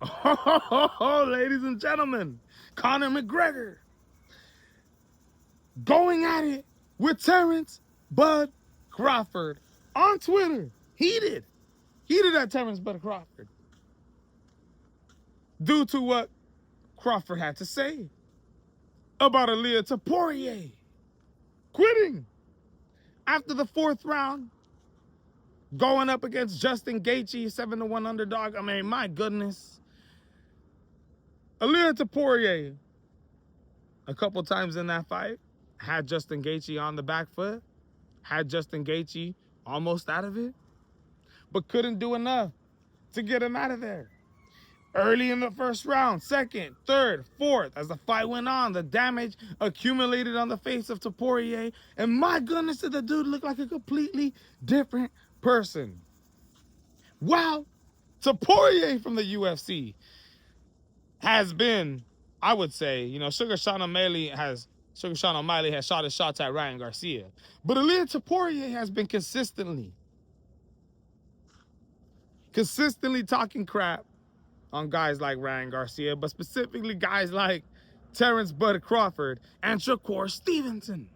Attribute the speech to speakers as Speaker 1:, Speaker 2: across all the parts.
Speaker 1: Oh, ladies and gentlemen, Conor McGregor going at it with Terence Bud Crawford on Twitter. Heated at Terence Bud Crawford due to what Crawford had to say about Ilia Topuria quitting after the 4th round, going up against Justin Gaethje, 7-1 underdog. I mean, my goodness. Ilia Topuria, a couple times in that fight, had Justin Gaethje on the back foot, had Justin Gaethje almost out of it, but couldn't do enough to get him out of there. Early in the 1st round, 2nd, 3rd, 4th, as the fight went on, the damage accumulated on the face of Topuria, and my goodness, did the dude look like a completely different person. Wow, Topuria from the UFC has been, I would say, Sugar Sean O'Malley has shot his shots at Ryan Garcia. But Ilia Topuria has been consistently talking crap on guys like Ryan Garcia, but specifically guys like Terence Bud Crawford and Shakur Stevenson.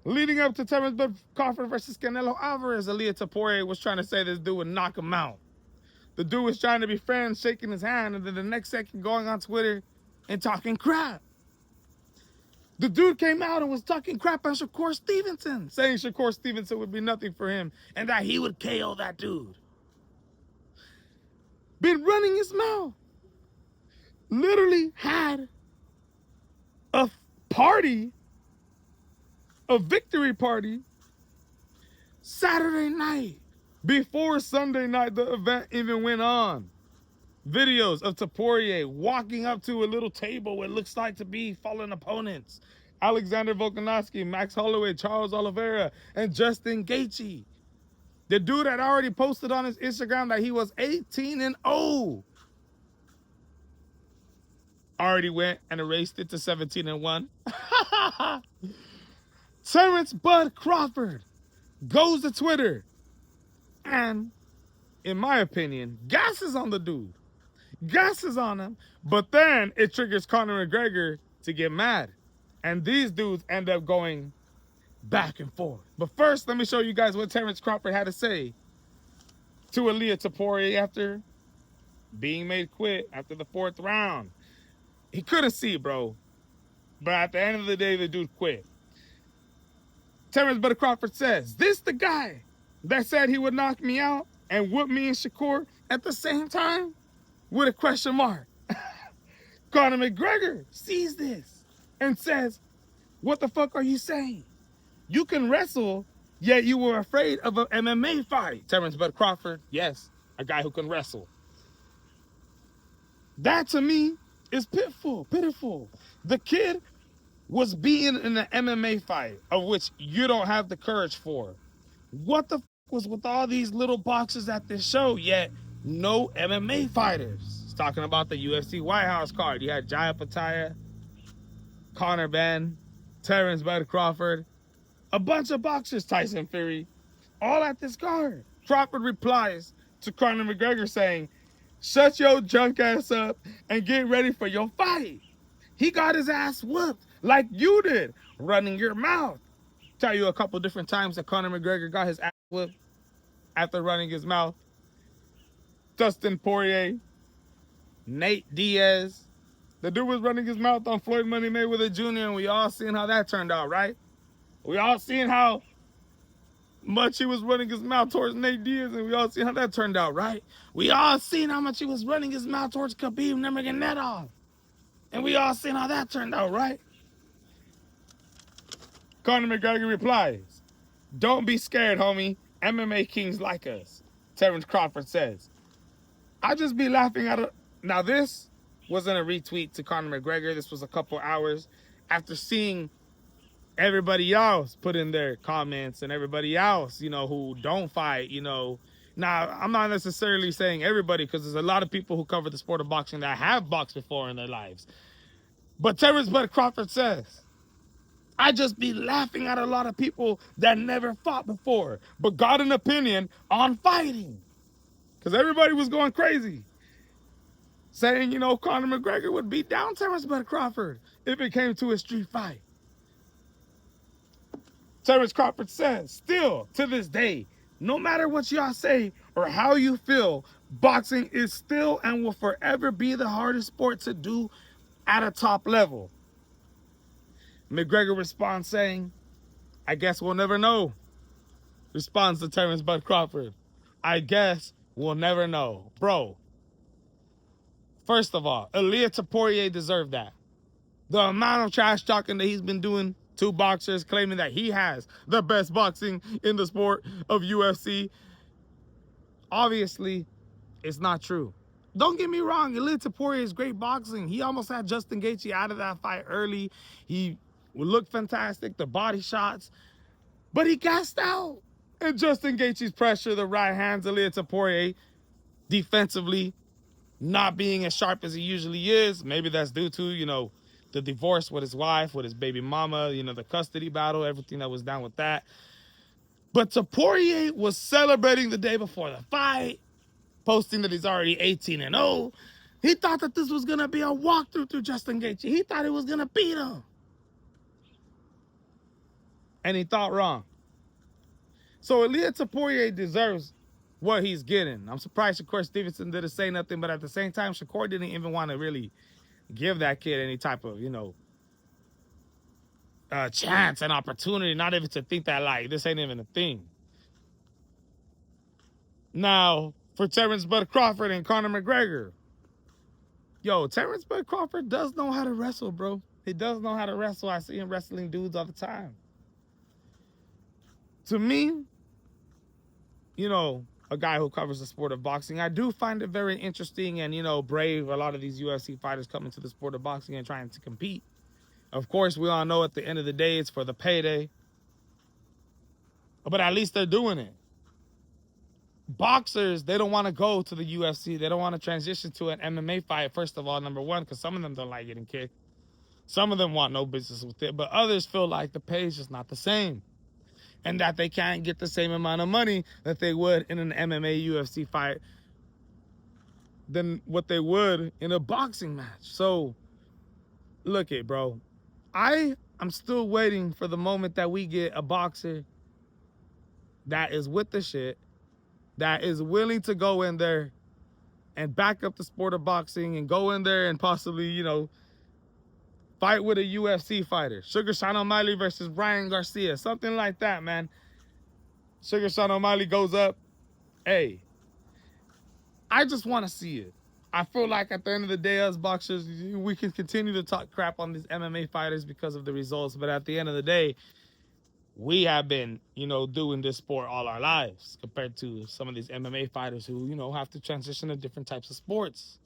Speaker 1: Leading up to Terence Bud Crawford versus Canelo Alvarez, Ilia Topuria was trying to say this dude would knock him out. The dude was trying to be friends, shaking his hand, and then the next second going on Twitter and talking crap. The dude came out and was talking crap on Shakur Stevenson, saying Shakur Stevenson would be nothing for him and that he would KO that dude. Been running his mouth. Literally had a party, a victory party, Saturday night. Before Sunday night, the event even went on. Videos of Topuria walking up to a little table where it looks like to be fallen opponents. Alexander Volkanovski, Max Holloway, Charles Oliveira, and Justin Gaethje. The dude had already posted on his Instagram that he was 18-0. Already went and erased it to 17-1. Terence Bud Crawford goes to Twitter and, in my opinion, gasses on the dude. Gasses on him, but then it triggers Conor McGregor to get mad. And these dudes end up going back and forth. But first, let me show you guys what Terence Crawford had to say to Ilia Topuria after being made quit after the 4th round. He couldn't see, bro. But at the end of the day, the dude quit. Terence Bud Crawford says, "This the guy that said he would knock me out and whoop me and Shakur at the same time?" With a question mark. Conor McGregor sees this and says, "What the fuck are you saying? You can wrestle, yet you were afraid of an MMA fight." Terence Bud Crawford, yes, a guy who can wrestle. That to me is pitiful. The kid was beaten in an MMA fight, of which you don't have the courage for. What the fuck was with all these little boxes at this show, yet no MMA fighters? He's talking about the UFC White House card. You had Jaya Pataya, Conor Ben, Terence Bud Crawford, a bunch of boxers, Tyson Fury, all at this card. Crawford replies to Conor McGregor saying, "Shut your junk ass up and get ready for your fight." He got his ass whooped like you did, running your mouth. Tell you a couple different times that Conor McGregor got his ass whooped after running his mouth. Dustin Poirier, Nate Diaz. The dude was running his mouth on Floyd Money Mayweather Jr. and we all seen how that turned out, right? We all seen how much he was running his mouth towards Nate Diaz, and we all seen how that turned out, right? We all seen how much he was running his mouth towards Khabib Nurmagomedov, and we all seen how that turned out, right? Conor McGregor replies, "Don't be scared, homie. MMA kings like us." Terence Crawford says, "I just be laughing at it." Now this wasn't a retweet to Conor McGregor. This was a couple hours after seeing everybody else put in their comments and everybody else, who don't fight, Now, I'm not necessarily saying everybody because there's a lot of people who cover the sport of boxing that have boxed before in their lives. But Terence Bud Crawford says, "I just be laughing at a lot of people that never fought before, but got an opinion on fighting." Because everybody was going crazy. saying, Conor McGregor would beat down Terence Crawford if it came to a street fight. Terence Crawford says, still to this day, no matter what y'all say or how you feel, boxing is still and will forever be the hardest sport to do at a top level. McGregor responds saying, I guess we'll never know. Responds to Terence Bud Crawford. I guess we'll never know. Bro, first of all, Ilia Topuria deserved that. The amount of trash talking that he's been doing to boxers, claiming that he has the best boxing in the sport of UFC, obviously, it's not true. Don't get me wrong, Ilia Topuria is great boxing. He almost had Justin Gaethje out of that fight early. He looked fantastic, the body shots, but he gassed out. And Justin Gaethje's pressure, the right hands, Ilia Topuria, defensively, not being as sharp as he usually is. Maybe that's due to, the divorce with his wife, with his baby mama, the custody battle, everything that was down with that. But Topuria was celebrating the day before the fight, posting that he's already 18-0. He thought that this was going to be a walkthrough through Justin Gaethje. He thought he was going to beat him. And he thought wrong. So Ilia Topuria deserves what he's getting. I'm surprised Shakur Stevenson didn't say nothing, but at the same time, Shakur didn't even want to really give that kid any type of, chance and opportunity, not even to think that, like, this ain't even a thing. Now, for Terence Bud Crawford and Conor McGregor, Terence Bud Crawford does know how to wrestle, bro. He does know how to wrestle. I see him wrestling dudes all the time. To me, a guy who covers the sport of boxing, I do find it very interesting and, brave. A lot of these UFC fighters coming to the sport of boxing and trying to compete. Of course, we all know at the end of the day, it's for the payday. But at least they're doing it. Boxers, they don't want to go to the UFC. They don't want to transition to an MMA fight, first of all, number one, because some of them don't like getting kicked. Some of them want no business with it. But others feel like the pay is just not the same. And that they can't get the same amount of money that they would in an MMA UFC fight than what they would in a boxing match. So, look it, bro. I'm still waiting for the moment that we get a boxer that is with the shit, that is willing to go in there and back up the sport of boxing and go in there and possibly, fight with a UFC fighter. Sugar Sean O'Malley versus Ryan Garcia. Something like that, man. Sugar Sean O'Malley goes up. Hey, I just want to see it. I feel like at the end of the day, us boxers, we can continue to talk crap on these MMA fighters because of the results. But at the end of the day, we have been, doing this sport all our lives compared to some of these MMA fighters who, have to transition to different types of sports.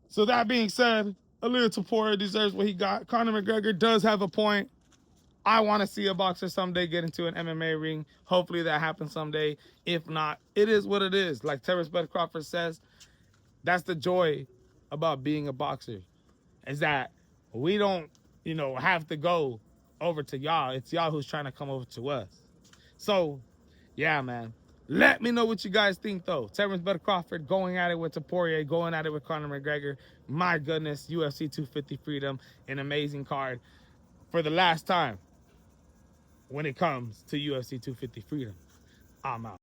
Speaker 1: So that being said, Ilia Topuria deserves what he got. Conor McGregor does have a point. I want to see a boxer someday get into an MMA ring. Hopefully that happens someday. If not, it is what it is. Like Terence Bud Crawford says, that's the joy about being a boxer, is that we don't, have to go over to y'all. It's y'all who's trying to come over to us. So, yeah, man. Let me know what you guys think, though. Terence Bud Crawford going at it with Topuria, going at it with Conor McGregor. My goodness, UFC 250 Freedom, an amazing card for the last time when it comes to UFC 250 Freedom. I'm out.